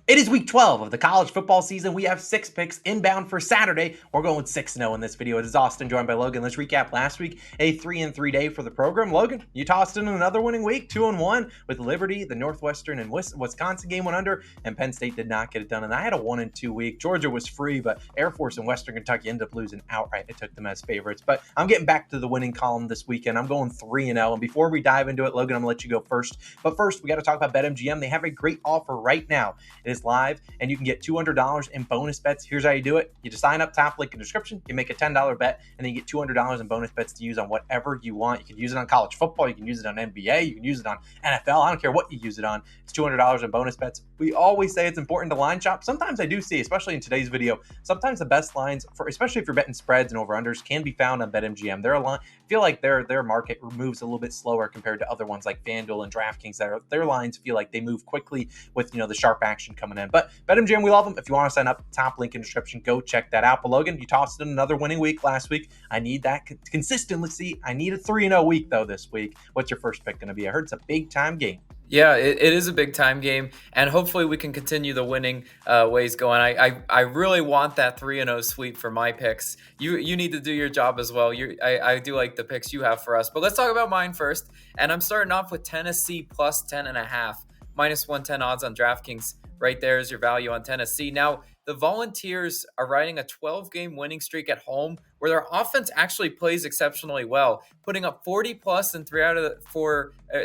It is week 12 of the college football season. We have 6 picks inbound for Saturday. We're going 6-0 in this video. It is Austin joined by Logan. Let's recap last week, a 3-3 day for the program. Logan, you tossed in another winning week, 2-1 with Liberty, the Northwestern and Wisconsin game went under, and Penn State did not get it done. And I had a 1-2 week. Georgia was free, but Air Force and Western Kentucky ended up losing outright. I took them as favorites. But I'm getting back to the winning column this weekend. I'm going 3-0. And before we dive into it, Logan, I'm going to let you go first. But first, we got to talk about BetMGM. They have a great offer right now. It is live, and you can get $200 in bonus bets. Here's how you do it. You just sign up, top link in the description. You make a $10 bet, and then you get $200 in bonus bets to use on whatever you want. You can use it on college football. You can use it on NBA. You can use it on NFL. I don't care what you use it on. It's $200 in bonus bets. We always say it's important to line shop. Sometimes I do see, especially in today's video, sometimes the best lines, especially if you're betting spreads and over-unders, can be found on BetMGM. I feel like their market moves a little bit slower compared to other ones like FanDuel and DraftKings. Their lines feel like they move quickly with the sharp action coming in. But BetMGM, we love them. If you want to sign up, top link in the description. Go check that out. But Logan, you tossed in another winning week last week. I need that consistency. I need a 3-0 week though this week. What's your first pick going to be? I heard it's a big time game. Yeah, it is a big time game, and hopefully we can continue the winning ways going. I really want that 3-0 sweep for my picks. You need to do your job as well. I do like the picks you have for us, but let's talk about mine first. And I'm starting off with Tennessee plus 10.5, minus 110 odds on DraftKings. Right there is your value on Tennessee. Now, the Volunteers are riding a 12-game winning streak at home where their offense actually plays exceptionally well, putting up 40-plus in three out of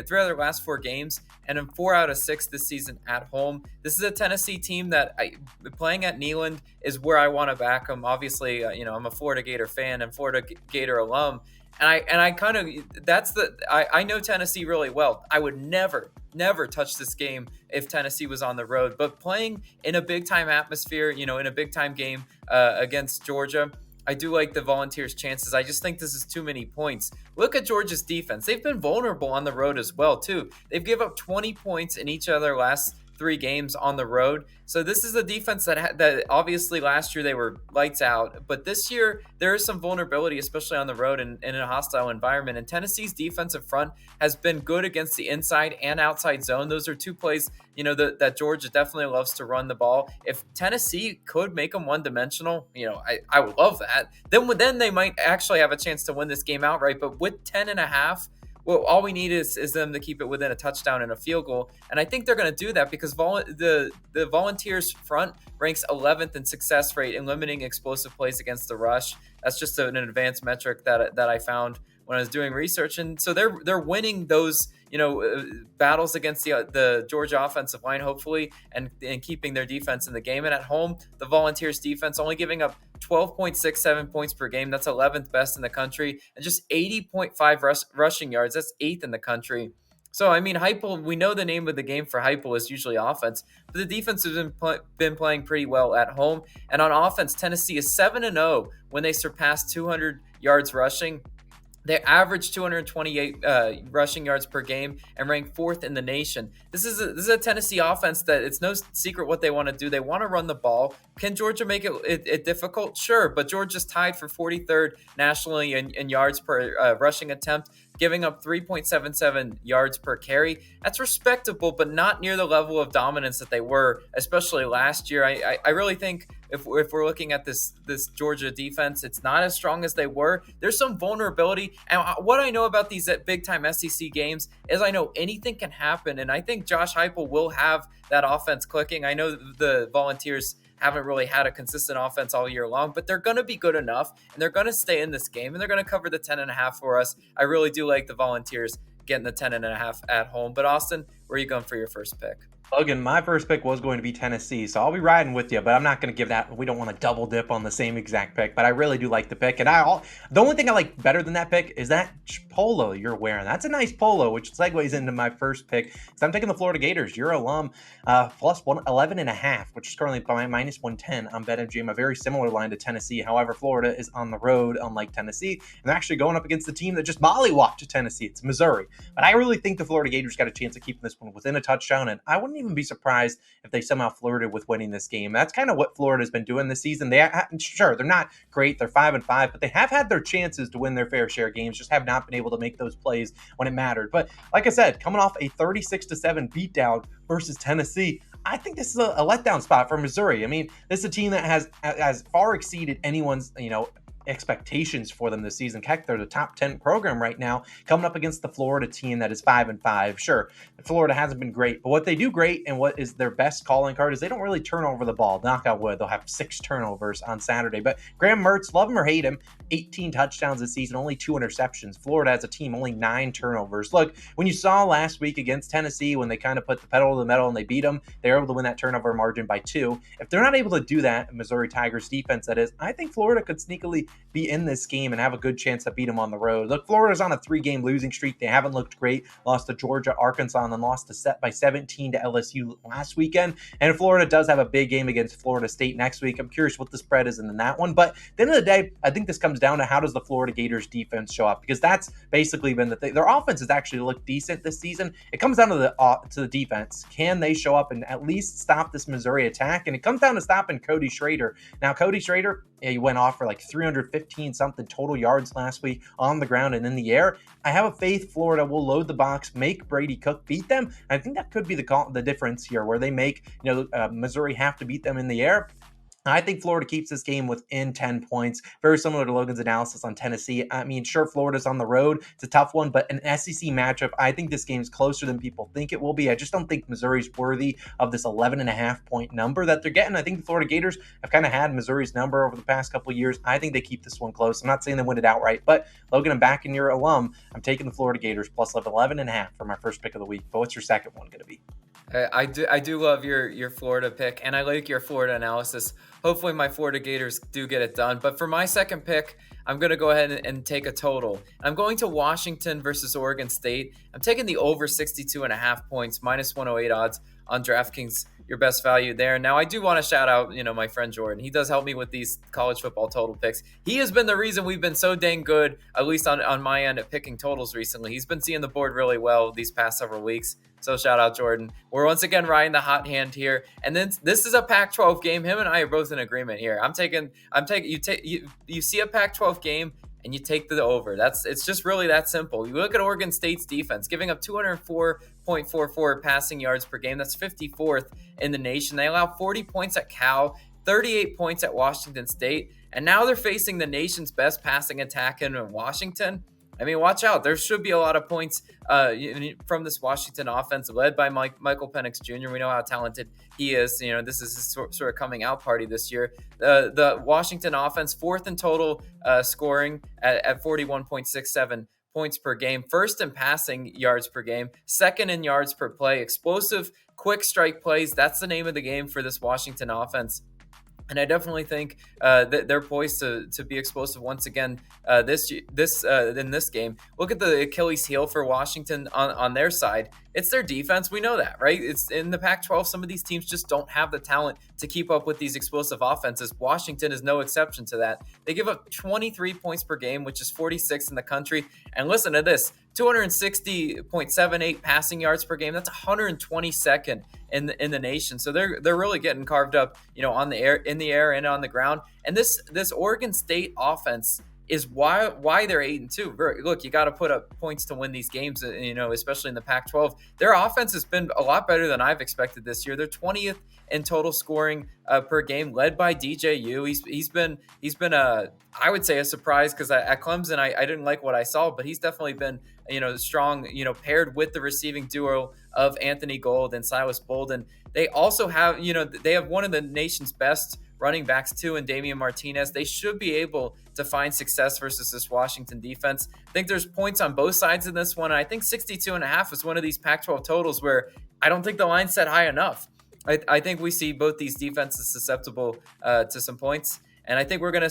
their last 4 games, and in 4 out of 6 this season at home. This is a Tennessee team that playing at Neyland is where I want to back them. Obviously, I'm a Florida Gator fan and Florida Gator alum. And I know Tennessee really well. I would never touch this game if Tennessee was on the road. But playing in a big time atmosphere, in a big time game against Georgia, I do like the Volunteers' chances. I just think this is too many points. Look at Georgia's defense. They've been vulnerable on the road as well, too. They've given up 20 points in each of their last 3 games on the road. So this is a defense that obviously last year they were lights out, but this year there is some vulnerability, especially on the road and in a hostile environment. And Tennessee's defensive front has been good against the inside and outside zone. Those are 2 plays, that Georgia definitely loves to run the ball. If Tennessee could make them one-dimensional, I would love that. Then they might actually have a chance to win this game outright. But with 10.5, well, all we need is them to keep it within a touchdown and a field goal. And I think they're going to do that because the Volunteers front ranks 11th in success rate in limiting explosive plays against the rush. That's just an advanced metric that I found when I was doing research. And so they're winning those battles against the Georgia offensive line, hopefully, and keeping their defense in the game. And at home, the Volunteers defense only giving up 12.67 points per game. That's 11th best in the country, and just 80.5 rushing yards. That's 8th in the country. So, Heupel, we know the name of the game for Heupel is usually offense, but the defense has been playing pretty well at home. And on offense, Tennessee is 7-0 when they surpass 200 yards rushing. They average 228 rushing yards per game and rank 4th in the nation. This is a Tennessee offense that it's no secret what they want to do. They want to run the ball. Can Georgia make it difficult? Sure, but Georgia's tied for 43rd nationally in yards per rushing attempt, giving up 3.77 yards per carry. That's respectable, but not near the level of dominance that they were, especially last year. I really think if we're looking at this Georgia defense, it's not as strong as they were. There's some vulnerability. And what I know about these big-time SEC games is I know anything can happen. And I think Josh Heupel will have that offense clicking. I know the Volunteers haven't really had a consistent offense all year long, but they're going to be good enough, and they're going to stay in this game, and they're going to cover the 10.5 for us. I really do like the Volunteers getting the 10.5 at home. But Austin, where are you going for your first pick? Logan, my first pick was going to be Tennessee, so I'll be riding with you, but I'm not going to give that. We don't want to double dip on the same exact pick, but I really do like the pick. And the only thing I like better than that pick is that polo you're wearing. That's a nice polo, which segues into my first pick. So I'm taking the Florida Gators, your alum, plus 11.5, which is currently by minus 110 on BetMGM, a very similar line to Tennessee. However, Florida is on the road, unlike Tennessee, and they're actually going up against the team that just mollywhopped Tennessee. It's Missouri. But I really think the Florida Gators got a chance of keeping this one within a touchdown, and I wouldn't even be surprised if they somehow flirted with winning this game. That's kind of what Florida's been doing this season. Sure, they're not great. They're 5-5, but they have had their chances to win their fair share of games, just have not been able to make those plays when it mattered. But like I said, coming off a 36-7 beatdown versus Tennessee, I think this is a letdown spot for Missouri. I mean, this is a team that has far exceeded anyone's, expectations for them this season. Heck, they're the top 10 program right now, coming up against the Florida team that is 5-5. Sure, Florida hasn't been great, but what they do great and what is their best calling card is they don't really turn over the ball. Knock on wood, they'll have 6 turnovers on Saturday. But Graham Mertz, love him or hate him, 18 touchdowns this season, only 2 interceptions. Florida as a team, only 9 turnovers. Look, when you saw last week against Tennessee, when they kind of put the pedal to the metal and they beat them, they were able to win that turnover margin by 2. If they're not able to do that, Missouri Tigers defense that is, I think Florida could sneakily be in this game and have a good chance to beat them on the road. Look, Florida's on a 3-game losing streak. They haven't looked great. Lost to Georgia, Arkansas, and then lost by 17 to LSU last weekend. And Florida does have a big game against Florida State next week. I'm curious what the spread is in that one. But at the end of the day, I think this comes down to how does the Florida Gators defense show up, because that's basically been the thing. Their offense has actually looked decent this season. It comes down to the defense. Can they show up and at least stop this Missouri attack? And it comes down to stopping Cody Schrader. Now, Cody Schrader, he went off for like 315 something total yards last week on the ground and in the air. I have a faith Florida will load the box, make Brady Cook beat them. And I think that could be the difference here, where they make Missouri have to beat them in the air. I think Florida keeps this game within 10 points, very similar to Logan's analysis on Tennessee. I mean, sure, Florida's on the road. It's a tough one, but an SEC matchup, I think this game's closer than people think it will be. I just don't think Missouri's worthy of this 11.5-point number that they're getting. I think the Florida Gators have kind of had Missouri's number over the past couple of years. I think they keep this one close. I'm not saying they win it outright, but Logan, I'm backing your alum. I'm taking the Florida Gators plus 11.5 for my first pick of the week. But what's your second one going to be? I do love your Florida pick, and I like your Florida analysis. Hopefully my Florida Gators do get it done. But for my second pick, I'm going to go ahead and take a total. I'm going to Washington versus Oregon State. I'm taking the over 62.5 points, minus 108 odds on DraftKings, your best value there. Now, I do want to shout out, my friend Jordan. He does help me with these college football total picks. He has been the reason we've been so dang good, at least on my end, at picking totals recently. He's been seeing the board really well these past several weeks. So shout out Jordan. We're once again riding the hot hand here. And then this is a Pac-12 game. Him and I are both in agreement here. You see a Pac-12 game and you take the over. It's just really that simple. You look at Oregon State's defense, giving up 204.44 passing yards per game. That's 54th in the nation. They allow 40 points at Cal, 38 points at Washington State, and now they're facing the nation's best passing attack in Washington. I mean, watch out. There should be a lot of points from this Washington offense led by Michael Penix Jr. We know how talented he is. This is his sort of coming out party this year. The Washington offense, 4th in total scoring at 41.67 points per game. 1st in passing yards per game. 2nd in yards per play. Explosive, quick strike plays. That's the name of the game for this Washington offense. And I definitely think that they're poised to be explosive once again in this game. Look at the Achilles heel for Washington on their side. It's their defense. We know that, right? It's in the Pac-12. Some of these teams just don't have the talent to keep up with these explosive offenses. Washington is no exception to that. They give up 23 points per game, which is 46th in the country. And listen to this, 260.78 passing yards per game. That's 122nd in the nation. So they're really getting carved up, in the air and on the ground. And this Oregon State offense is why they're 8-2. Look, you got to put up points to win these games, especially in the Pac-12. Their offense has been a lot better than I've expected this year. They're 20th in total scoring per game, led by DJU. He's been I would say a surprise, because at Clemson I didn't like what I saw, but he's definitely been strong, paired with the receiving duo of Anthony Gold and Silas Bolden. They also have they have one of the nation's best running backs too, and Damian Martinez. They should be able to find success versus this Washington defense. I think there's points on both sides in this one. And I think 62.5 is one of these Pac-12 totals where I don't think the line's set high enough. I think we see both these defenses susceptible to some points. And I think we're gonna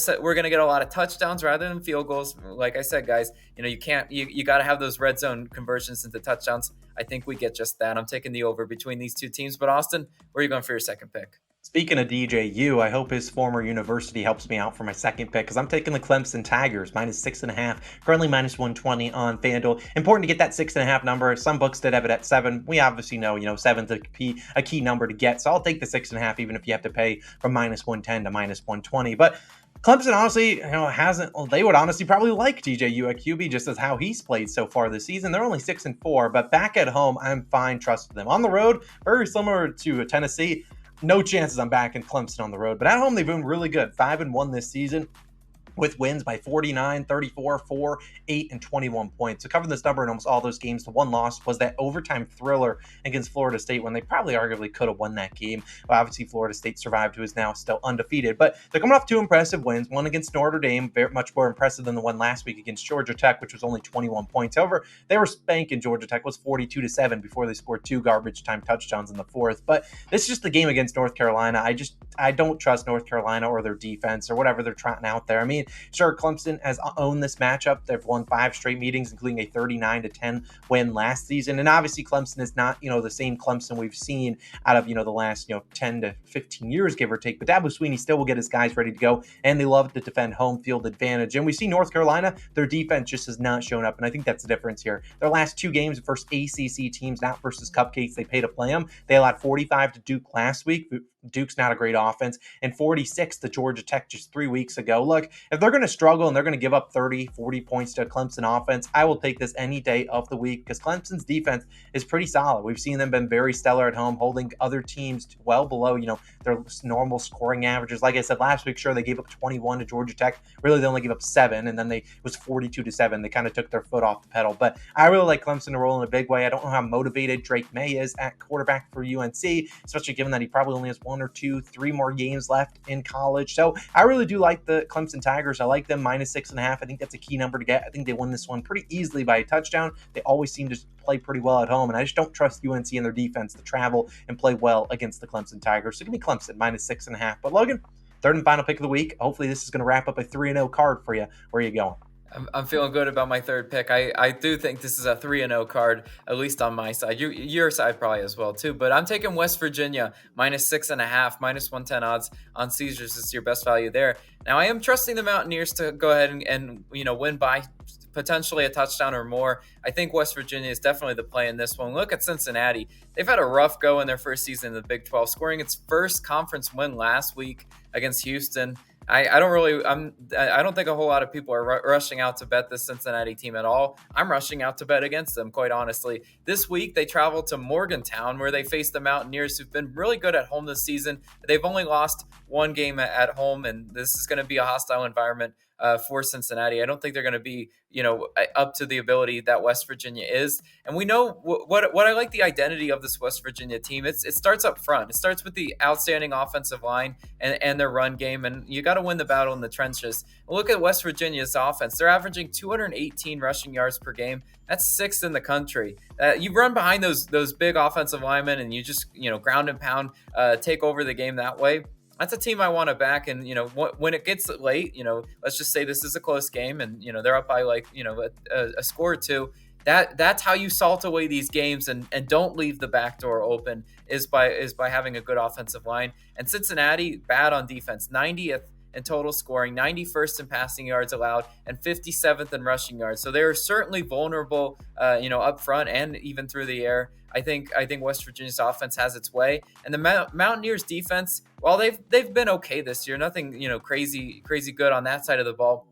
get a lot of touchdowns rather than field goals. Like I said, guys, you got to have those red zone conversions into touchdowns. I think we get just that. I'm taking the over between these two teams. But Austin, where are you going for your second pick? Speaking of DJU, I hope his former university helps me out for my second pick because I'm taking the Clemson Tigers -6.5, currently -120 on FanDuel. Important to get that 6.5 number. Some books did have it at 7. We obviously know, seven's a key number to get, so I'll take the 6.5 even if you have to pay from -110 to -120. But Clemson honestly, hasn't. Well, they would honestly probably like DJU at QB just as how he's played so far this season. They're only 6-4, but back at home, I'm fine trusting them. On the road, very similar to Tennessee. No chances I'm backing Clemson on the road, but at home they've been really good. 5-1 this season, with wins by 49, 34, 4, 8, and 21 points. So covering this number in almost all those games, the one loss was that overtime thriller against Florida State when they probably arguably could have won that game. Well, obviously, Florida State survived, who is now still undefeated. But they're coming off 2 impressive wins, one against Notre Dame, very much more impressive than the one last week against Georgia Tech, which was only 21 points. However, they were spanking Georgia Tech, was 42-7 before they scored 2 garbage time touchdowns in the fourth. But this is just the game against North Carolina. I don't trust North Carolina or their defense or whatever they're trotting out there. I mean, sure, Clemson has owned this matchup. They've won 5 straight meetings, including a 39-10 win last season. And obviously, Clemson is not, the same Clemson we've seen out of, the last, 10 to 15 years, give or take. But Dabo Swinney still will get his guys ready to go, and they love to defend home field advantage. And we see North Carolina, their defense just has not shown up. And I think that's the difference here. Their last 2 games versus ACC teams, not versus cupcakes they pay to play them. They allowed 45 to Duke last week. Duke's not a great offense, and 46 to Georgia Tech just 3 weeks ago. Look, if they're going to struggle and they're going to give up 30, 40 points to a Clemson offense, I will take this any day of the week because Clemson's defense is pretty solid. We've seen them been very stellar at home, holding other teams well below, their normal scoring averages. Like I said last week, sure, they gave up 21 to Georgia Tech. Really, they only gave up 7, and then it was 42-7. They kind of took their foot off the pedal. But I really like Clemson to roll in a big way. I don't know how motivated Drake May is at quarterback for UNC, especially given that he probably only has 1 or 2, 3 more games left in college. So I really do like the Clemson Tigers. I like them -6.5. I think that's a key number to get. I think they win this one pretty easily by a touchdown. They always seem to play pretty well at home, and I just don't trust UNC and their defense to travel and play well against the Clemson Tigers. So give me Clemson -6.5. But Logan, third and final pick of the week. Hopefully this is going to wrap up a 3-0 card for you. Where are you going? I'm feeling good about my third pick. I do think this is a 3-0 card, at least on my side. Your side probably as well too. But I'm taking West Virginia -6.5, -110 odds on Caesars is your best value there. Now I am trusting the Mountaineers to go ahead and win by potentially a touchdown or more. I think West Virginia is definitely the play in this one. Look at Cincinnati. They've had a rough go in their first season in the Big 12, scoring its first conference win last week against Houston. I don't think a whole lot of people are rushing out to bet this Cincinnati team at all. I'm rushing out to bet against them, quite honestly. This week, they travel to Morgantown, where they face the Mountaineers, who've been really good at home this season. They've only lost 1 game at home, and this is going to be a hostile environment for Cincinnati. I don't think they're going to be, up to the ability that West Virginia is. And we know what I like the identity of this West Virginia team. It starts up front. It starts with the outstanding offensive line and their run game. And you got to win the battle in the trenches. Look at West Virginia's offense. They're averaging 218 rushing yards per game. That's 6th in the country. You run behind those big offensive linemen and you just, ground and pound, take over the game that way. That's a team I want to back. And, when it gets late, let's just say this is a close game and, they're up by a score or 2. That's how you salt away these games and don't leave the back door open is by having a good offensive line. And Cincinnati, bad on defense, 90th in total scoring, 91st in passing yards allowed, and 57th in rushing yards. So they're certainly vulnerable, up front and even through the air. I think West Virginia's offense has its way, and the Mountaineers' defense, while they've been okay this year, nothing crazy good on that side of the ball.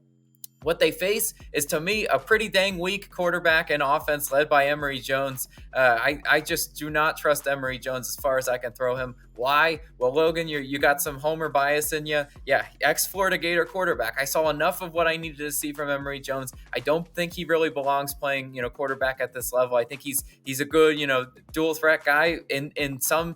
What they face is, to me, a pretty dang weak quarterback and offense led by Emory Jones. I just do not trust Emory Jones as far as I can throw him. Why? Well, Logan, you got some homer bias in you. Yeah, ex-Florida Gator quarterback. I saw enough of what I needed to see from Emory Jones. I don't think he really belongs playing, quarterback at this level. I think he's a good, dual threat guy in some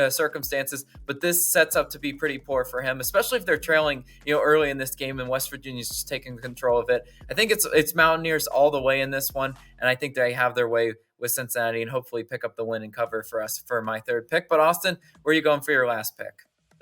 circumstances, but this sets up to be pretty poor for him, especially if they're trailing, early in this game and West Virginia's just taking control of it. I think it's Mountaineers all the way in this one, and I think they have their way with Cincinnati and hopefully pick up the win and cover for us for my third pick. But Austin, where are you going for your last pick?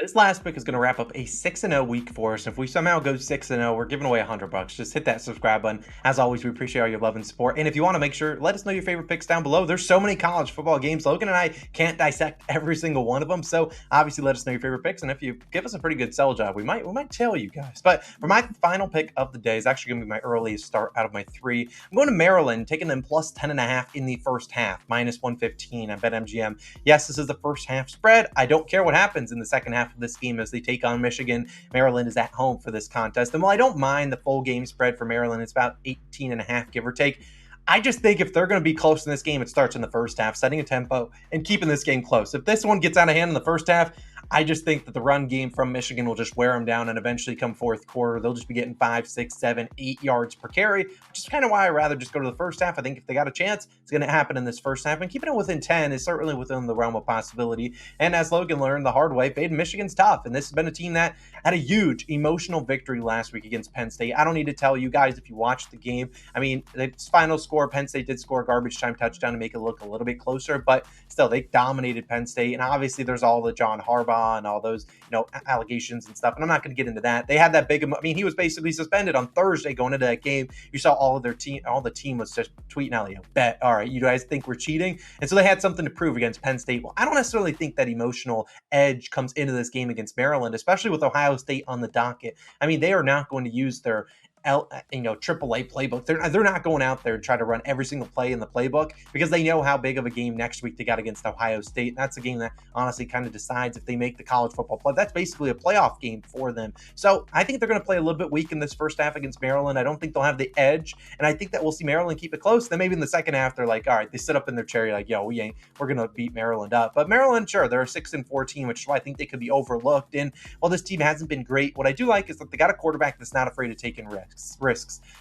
This last pick is going to wrap up a 6-0 week for us. If we somehow go 6-0, we're giving away $100. Just hit that subscribe button. As always, we appreciate all your love and support. And if you want to make sure, let us know your favorite picks down below. There's so many college football games. Logan and I can't dissect every single one of them. So obviously, let us know your favorite picks. And if you give us a pretty good sell job, we might tell you guys. But for my final pick of the day, is actually going to be my earliest start out of my three. I'm going to Maryland, taking them plus 10.5 in the first half, minus 115 at BetMGM. Yes, this is the first half spread. I don't care what happens in the second half of this game as they take on Michigan. Maryland is at home for this contest. And while I don't mind the full game spread for Maryland, it's about 18.5, give or take. I just think if they're going to be close in this game, it starts in the first half, setting a tempo and keeping this game close. If this one gets out of hand in the first half, I just think that the run game from Michigan will just wear them down, and eventually come fourth quarter, they'll just be getting 5, 6, 7, 8 yards per carry, which is kind of why I'd rather just go to the first half. I think if they got a chance, it's going to happen in this first half, and keeping it within 10 is certainly within the realm of possibility. And as Logan learned the hard way, fading Michigan's tough, and this has been a team that had a huge emotional victory last week against Penn State. I don't need to tell you guys if you watched the game. I mean, the final score, Penn State did score a garbage time touchdown to make it look a little bit closer, but still, they dominated Penn State. And obviously, there's all the John Harbaugh and all those, allegations and stuff. And I'm not going to get into that. They had that big, he was basically suspended on Thursday going into that game. You saw all the team was just tweeting out, bet, all right, you guys think we're cheating? And so they had something to prove against Penn State. Well, I don't necessarily think that emotional edge comes into this game against Maryland, especially with Ohio State on the docket. I mean, they are not going to use their AAA playbook. They're not going out there and try to run every single play in the playbook because they know how big of a game next week they got against Ohio State. That's a game that honestly kind of decides if they make the college football play. That's basically a playoff game for them. So I think they're going to play a little bit weak in this first half against Maryland. I don't think they'll have the edge, and I think that we'll see Maryland keep it close. Then maybe in the second half they're like, all right, they sit up in their chair like, we're going to beat Maryland up. But Maryland, sure, they're a 6-4 team, which is why I think they could be overlooked. And while this team hasn't been great, what I do like is that they got a quarterback that's not afraid of taking risks.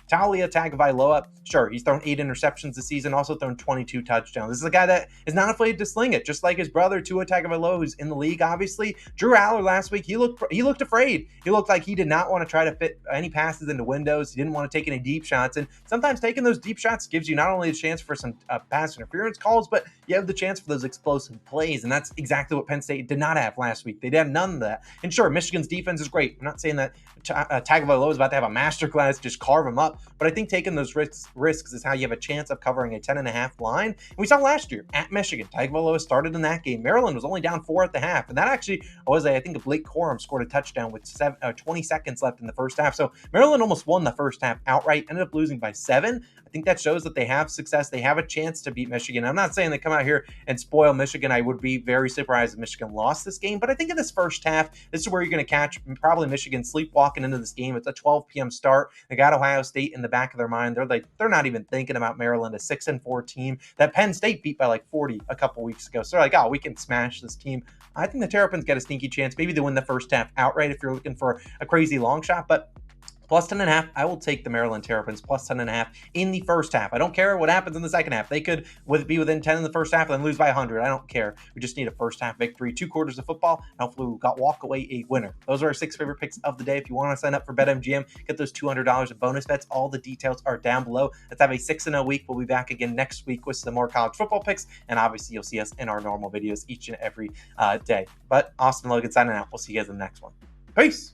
Talia Tagovailoa, sure, he's thrown 8 interceptions this season, also thrown 22 touchdowns. This is a guy that is not afraid to sling it, just like his brother Tua Tagovailoa, who's in the league, obviously. Drew Aller last week, he looked afraid. He looked like he did not want to try to fit any passes into windows. He didn't want to take any deep shots, and sometimes taking those deep shots gives you not only a chance for some pass interference calls, but you have the chance for those explosive plays, and that's exactly what Penn State did not have last week. They had none of that. And sure, Michigan's defense is great. I'm not saying that Tagovailoa is about to have a masterclass, just carve him up, but I think taking those risks is how you have a chance of covering a 10.5 line. And we saw last year at Michigan, Tagovailoa started in that game. Maryland was only down 4 at the half, and that actually was, I think, Blake Corum scored a touchdown with 20 seconds left in the first half. So Maryland almost won the first half outright, ended up losing by 7. I think that shows that they have success. They have a chance to beat Michigan. I'm not saying they come out here and spoil Michigan. I would be very surprised if Michigan lost this game, but I think in this first half, this is where you're going to catch probably Michigan sleepwalking into this game. It's a 12 p.m. start. They got Ohio State in the back of their mind. They're not even thinking about Maryland, a 6-4 team that Penn State beat by like 40 a couple weeks ago. So they're like, we can smash this team. I think the Terrapins get a sneaky chance. Maybe they win the first half outright if you're looking for a crazy long shot, but plus 10.5, I will take the Maryland Terrapins plus 10.5 in the first half. I don't care what happens in the second half. They could be within 10 in the first half and then lose by 100. I don't care. We just need a first half victory, 2 quarters of football, and hopefully we'll walk away a winner. Those are our 6 favorite picks of the day. If you want to sign up for BetMGM, get those $200 of bonus bets. All the details are down below. Let's have a 6-0 week. We'll be back again next week with some more college football picks, and obviously you'll see us in our normal videos each and every day. But Austin Logan signing out. We'll see you guys in the next one. Peace!